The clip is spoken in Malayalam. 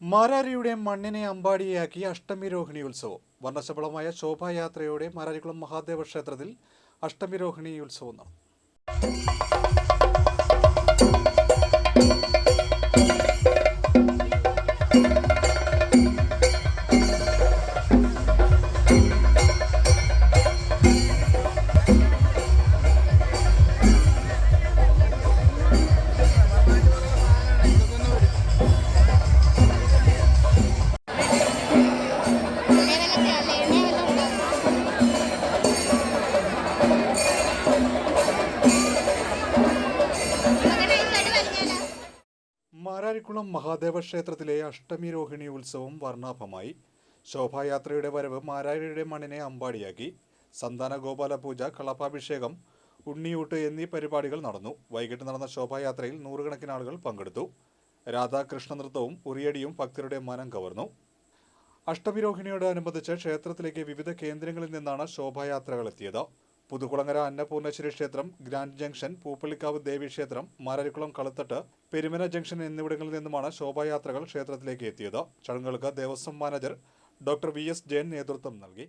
മാരാരിയുടെ മണ്ണിനെ അമ്പാടിയാക്കി അഷ്ടമിരോഹിണി ഉത്സവം. വർണ്ണശബളമായ ശോഭായാത്രയോടെ മാരാരിക്കുളം മഹാദേവ ക്ഷേത്രത്തിൽ അഷ്ടമിരോഹിണി ഉത്സവം നടന്നു. മാരാരിക്കുളം മഹാദേവ ക്ഷേത്രത്തിലെ അഷ്ടമി രോഹിണി ഉത്സവം വർണ്ണാഭമായി. ശോഭായാത്രയുടെ വരവ് മാരാരിയുടെ മണ്ണിനെ അമ്പാടിയാക്കി. സന്താന ഗോപാല പൂജ, കളഭാഭിഷേകം, ഉണ്ണിയൂട്ട് എന്നീ പരിപാടികൾ നടന്നു. വൈകിട്ട് നടന്ന ശോഭായാത്രയിൽ നൂറുകണക്കിന് ആളുകൾ പങ്കെടുത്തു. രാധാകൃഷ്ണ നൃത്തവും ഉറിയടിയും ഭക്തരുടെ മനം കവർന്നു. അഷ്ടമി രോഹിണിയോടനുബന്ധിച്ച് ക്ഷേത്രത്തിലേക്ക് വിവിധ കേന്ദ്രങ്ങളിൽ നിന്നാണ് ശോഭായാത്രകൾ എത്തിയത്. പുതുകുളങ്ങര അന്നപൂർണേശ്വരി ക്ഷേത്രം, ഗ്രാൻഡ് ജംഗ്ഷൻ, പൂപ്പള്ളിക്കാവ് ദേവീക്ഷേത്രം, മാരാരിക്കുളം കളുത്തട്ട്, പെരുമന ജംഗ്ഷൻ എന്നിവിടങ്ങളിൽ നിന്നുമാണ് ശോഭായാത്രകൾ ക്ഷേത്രത്തിലേക്ക് എത്തിയത്. ചടങ്ങുകൾക്ക് Devaswom manager doctor V S. Jayan നേതൃത്വം നൽകി.